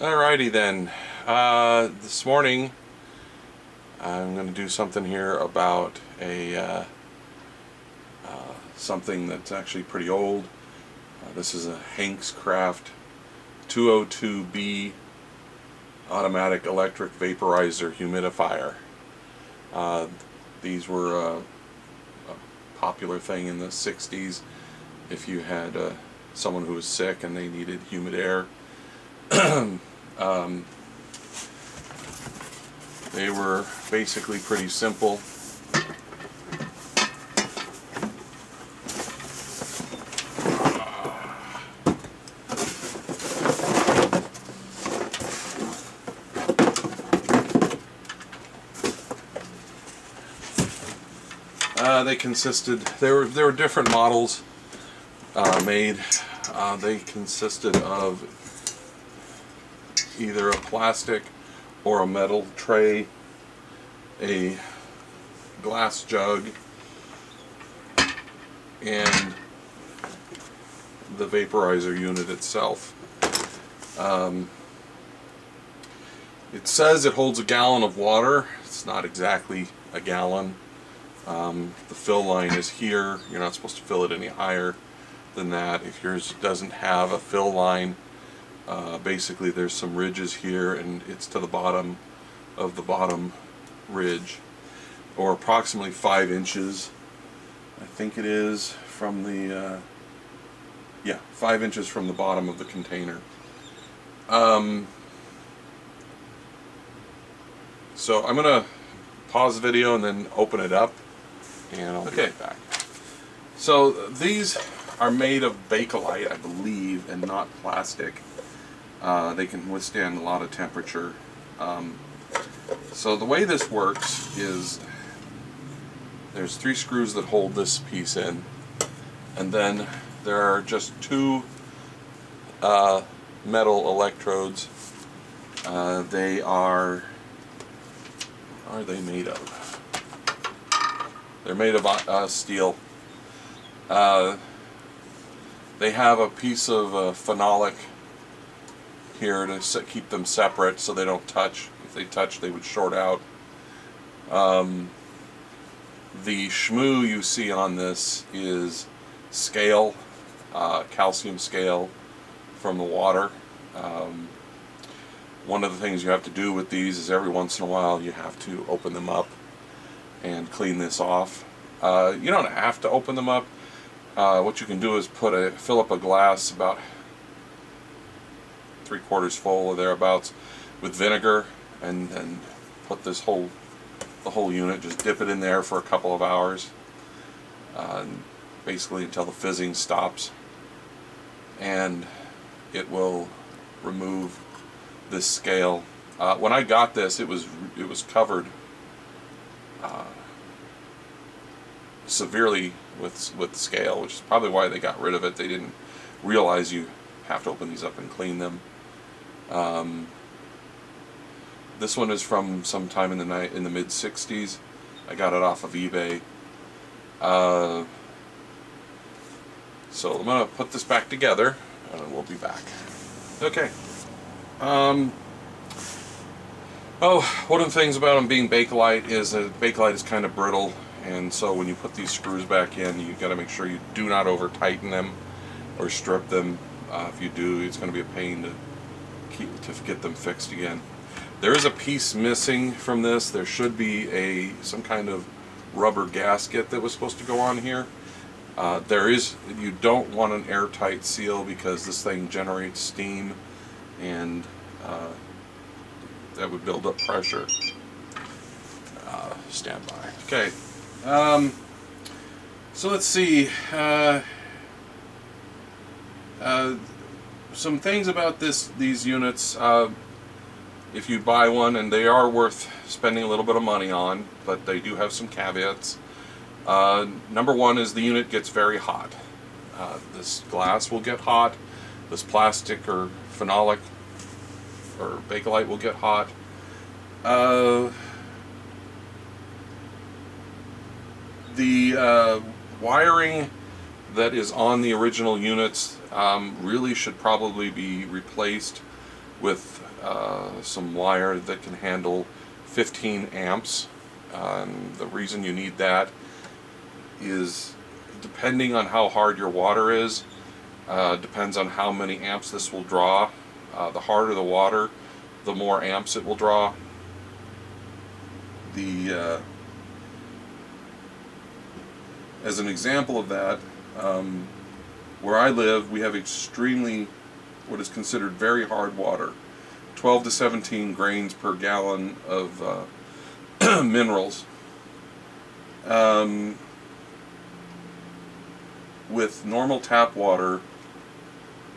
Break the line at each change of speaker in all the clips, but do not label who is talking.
Alrighty then. This morning I'm going to do something here about something that's actually pretty old. This is a Hankscraft 202B automatic electric vaporizer humidifier. These were a popular thing in the 60s if you had someone who was sick and they needed humid air. They were basically pretty simple. There were different models made. They consisted of either a plastic or a metal tray, a glass jug, and the vaporizer unit itself. It says it holds a gallon of water. It's not exactly a gallon. The fill line is here. You're not supposed to fill it any higher than that. If yours doesn't have a fill line, basically there's some ridges here and it's to the bottom of the bottom ridge, or approximately 5 inches, I think it is, from the 5 inches from the bottom of the container. So I'm gonna pause the video and then open it up and I'll be right back. So these are made of Bakelite, I believe, and not plastic. They can withstand a lot of temperature. So the way this works is there's 3 screws that hold this piece in, and then there are just 2 metal electrodes. They are, what are they made of? They're made of steel. They have a piece of phenolic here to keep them separate so they don't touch. If they touch, they would short out. The shmoo you see on this is scale, calcium scale from the water. One of the things you have to do with these is every once in a while you have to open them up and clean this off. You don't have to open them up. What you can do is fill up a glass about 3/4 full or thereabouts with vinegar, and then put the whole unit, just dip it in there for a couple of hours, basically until the fizzing stops, and it will remove this scale. When I got this, it was covered severely with scale, which is probably why they got rid of it. They didn't realize you have to open these up and clean them. This one is from sometime in the mid 60s. I got it off of eBay. So I'm gonna put this back together and we'll be back. Okay. One of the things about them being Bakelite is that Bakelite is kind of brittle, and so when you put these screws back in, you got to make sure you do not over tighten them or strip them. If you do, it's going to be a pain to get them fixed again. There is a piece missing from this. There should be some kind of rubber gasket that was supposed to go on here. You don't want an airtight seal because this thing generates steam, and that would build up pressure. Stand by. Okay. So let's see. Some things about these units. If you buy one, and they are worth spending a little bit of money on, but they do have some caveats. Number one is the unit gets very hot. This glass will get hot. This plastic or phenolic or Bakelite will get hot. The wiring that is on the original units really should probably be replaced with some wire that can handle 15 amps. And the reason you need that is depending on how hard your water is, depends on how many amps this will draw. The harder the water, the more amps it will draw. As an example of that, where I live, we have extremely, what is considered very hard water, 12 to 17 grains per gallon of minerals. With normal tap water,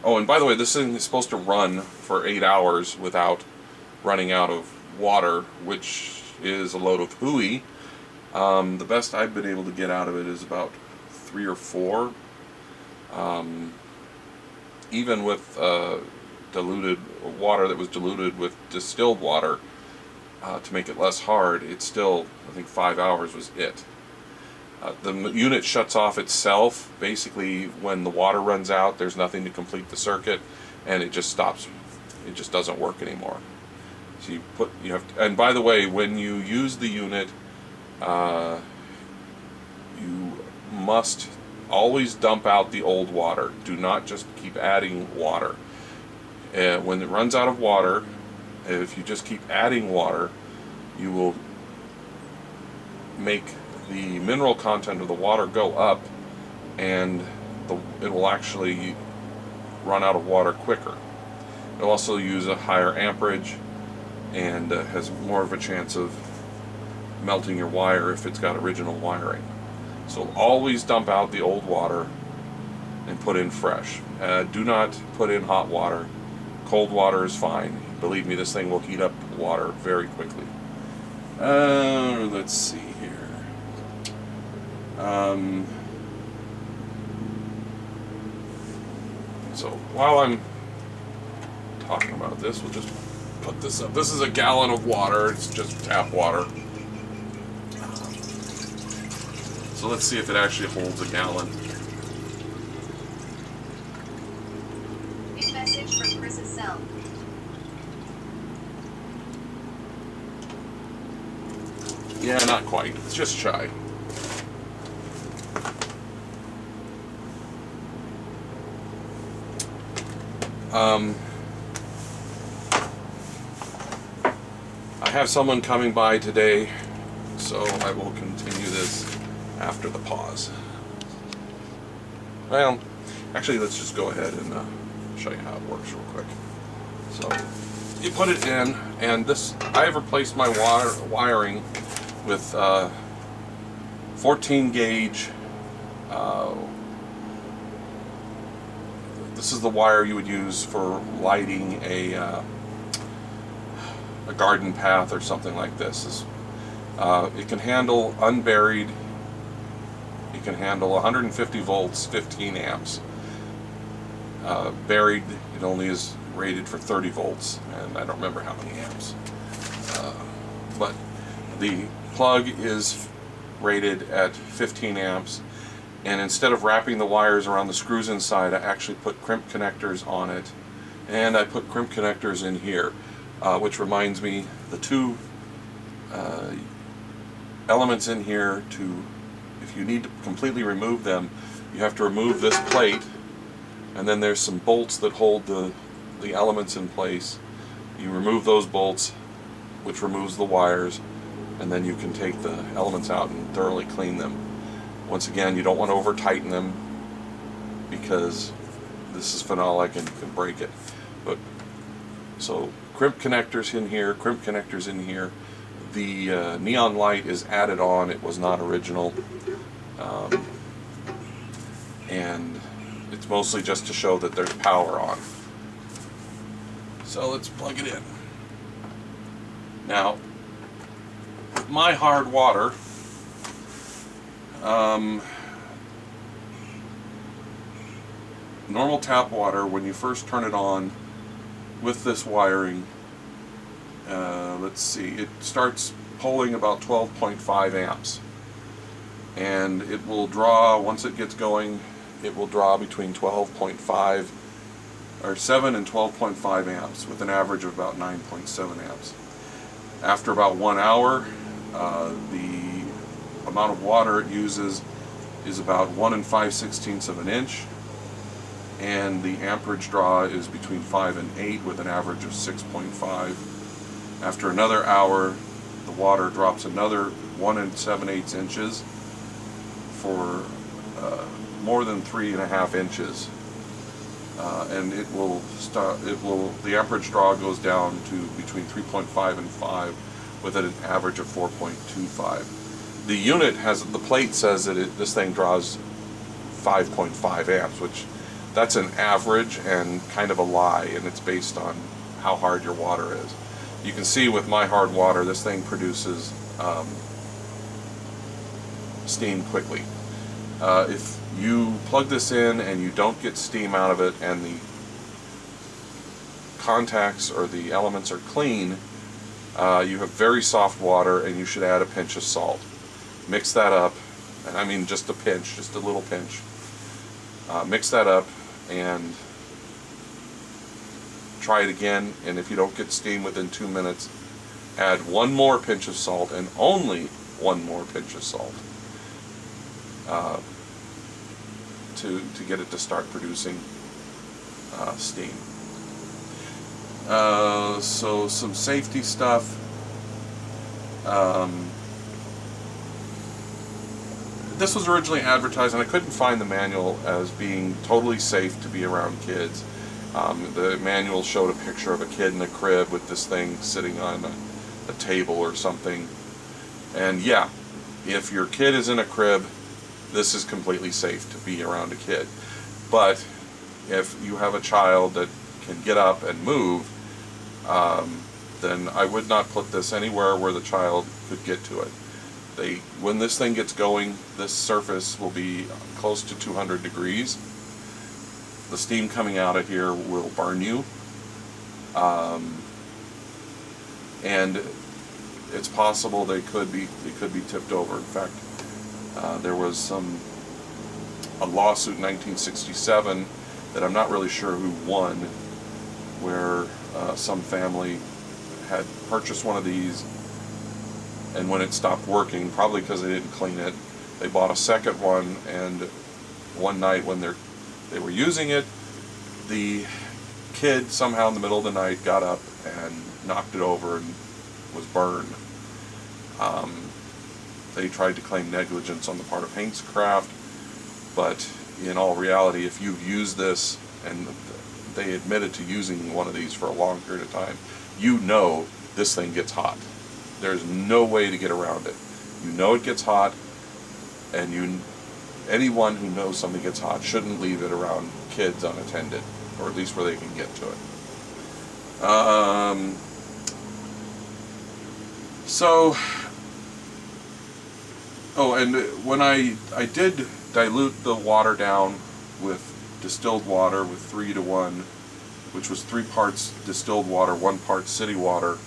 oh, and by the way, this thing is supposed to run for 8 hours without running out of water, which is a load of hooey. The best I've been able to get out of it is about 3 or 4. Even with diluted water that was diluted with distilled water to make it less hard, it's still, I think 5 hours was it. The unit shuts off itself basically when the water runs out. There's nothing to complete the circuit, and it just stops. It just doesn't work anymore. So you have to, and by the way, when you use the unit, you must always dump out the old water. Do not just keep adding water. When it runs out of water, if you just keep adding water, you will make the mineral content of the water go up, and it will actually run out of water quicker. It'll also use a higher amperage and has more of a chance of melting your wire if it's got original wiring. So always dump out the old water and put in fresh. Do not put in hot water. Cold water is fine. Believe me, this thing will heat up water very quickly. Let's see here. So while I'm talking about this, we'll just put this up. This is a gallon of water. It's just tap water. So let's see if it actually holds a gallon.
New message from Chris's cell.
Yeah, not quite. It's just shy. I have someone coming by today, so I will continue this after the pause. Well, actually, let's just go ahead and show you how it works real quick. So you put it in, and this, I've replaced my wiring with 14 gauge. This is the wire you would use for lighting a garden path or something like this. It can handle unburied. It can handle 150 volts, 15 amps. Buried, it only is rated for 30 volts, and I don't remember how many amps. But the plug is rated at 15 amps, and instead of wrapping the wires around the screws inside, I actually put crimp connectors on it, and I put crimp connectors in here, which reminds me, the two elements in here, if you need to completely remove them, you have to remove this plate, and then there's some bolts that hold the elements in place. You remove those bolts, which removes the wires, and then you can take the elements out and thoroughly clean them. Once again, you don't want to over tighten them because this is phenolic and you can break it. But so crimp connectors in here, crimp connectors in here. The neon light is added on. It was not original, and it's mostly just to show that there's power on. So let's plug it in. Now, with my hard water, normal tap water, when you first turn it on with this wiring, let's see, it starts pulling about 12.5 amps, and it will draw, once it gets going, it will draw between 12.5 are 7 and 12.5 amps with an average of about 9.7 amps. After about 1 hour, the amount of water it uses is about 1 5/16 of an inch, and the amperage draw is between 5 and 8 with an average of 6.5. After another hour, the water drops another 1 7/8 inches for more than 3.5 inches, and the amperage draw goes down to between 3.5 and 5 with an average of 4.25. The unit the plate says that this thing draws 5.5 amps, which that's an average and kind of a lie, and it's based on how hard your water is. You can see with my hard water, this thing produces steam quickly. If you plug this in and you don't get steam out of it, and the contacts or the elements are clean, you have very soft water, and you should add a pinch of salt. Mix that up, and I mean just a pinch, just a little pinch. Mix that up and try it again, and if you don't get steam within 2 minutes, add 1 more pinch of salt, and only 1 more pinch of salt, to get it to start producing steam. So some safety stuff. This was originally advertised, and I couldn't find the manual as being totally safe to be around kids. The manual showed a picture of a kid in a crib with this thing sitting on a table or something. And yeah, if your kid is in a crib, this is completely safe to be around a kid. But if you have a child that can get up and move, then I would not put this anywhere where the child could get to it. When this thing gets going, this surface will be close to 200 degrees. The steam coming out of here will burn you, and it's possible they could be tipped over. In fact, there was a lawsuit in 1967 that I'm not really sure who won, where some family had purchased one of these, and when it stopped working, probably because they didn't clean it, they bought a second one, and one night when they were using it, the kid somehow in the middle of the night got up and knocked it over and was burned. They tried to claim negligence on the part of Hankscraft, but in all reality, if you've used this, and they admitted to using one of these for a long period of time, you know this thing gets hot. There's no way to get around it. You know it gets hot, and anyone who knows something gets hot shouldn't leave it around kids unattended, or at least where they can get to it. And when I did dilute the water down with distilled water with 3:1, which was 3 parts distilled water, 1 part city water,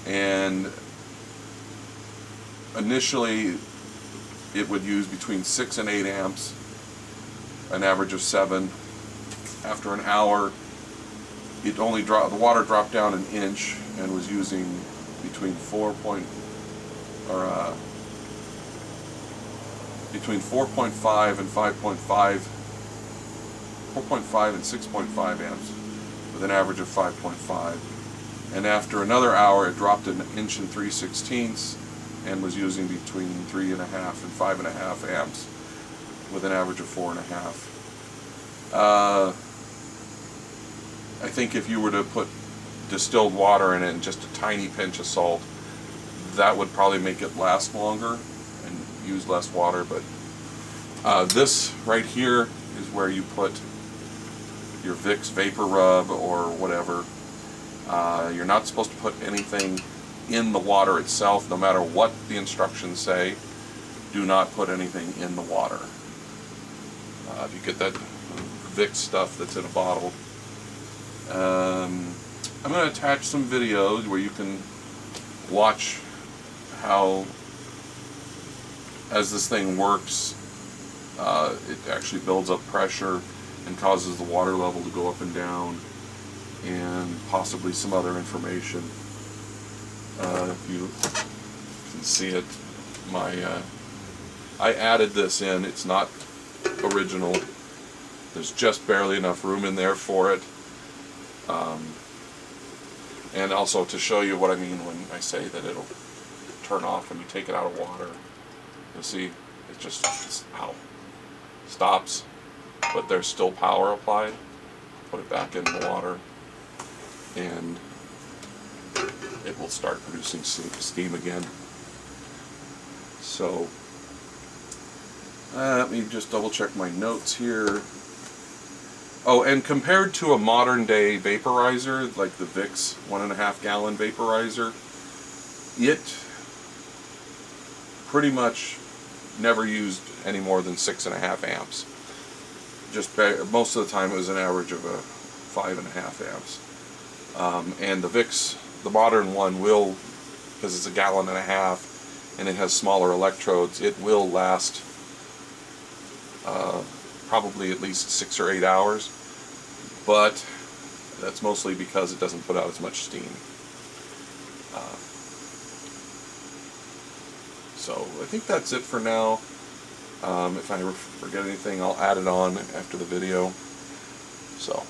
and initially it would use between 6 and 8 amps, an average of 7. After an hour, the water dropped down an inch and was using between 4.5 and 5.5, 4.5 and 6.5 amps, with an average of 5.5. And after another hour, it dropped an inch and 3/16 and was using between 3.5 and 5.5 amps, with an average of 4.5. I think if you were to put distilled water in it and just a tiny pinch of salt, that would probably make it last longer and use less water. But this right here is where you put your Vicks Vapor Rub or whatever. You're not supposed to put anything in the water itself, no matter what the instructions say. Do not put anything in the water. If you get that Vicks stuff that's in a bottle. I'm going to attach some videos where you can watch how, as this thing works, it actually builds up pressure and causes the water level to go up and down, and possibly some other information. If you can see it, I added this in. It's not original. There's just barely enough room in there for it. And also to show you what I mean when I say that it'll turn off when you take it out of water. You'll see it just stops, but there's still power applied. Put it back in the water, and it will start producing steam again. So let me just double check my notes here. Oh, and compared to a modern day vaporizer, like the Vicks 1.5 gallon vaporizer, it pretty much never used any more than 6.5 amps. Most of the time it was an average of 5.5 amps. And the Vicks, the modern one, will, because it's 1.5 gallons and it has smaller electrodes, it will last probably at least 6 or 8 hours, but that's mostly because it doesn't put out as much steam. So I think that's it for now. If I forget anything, I'll add it on after the video. So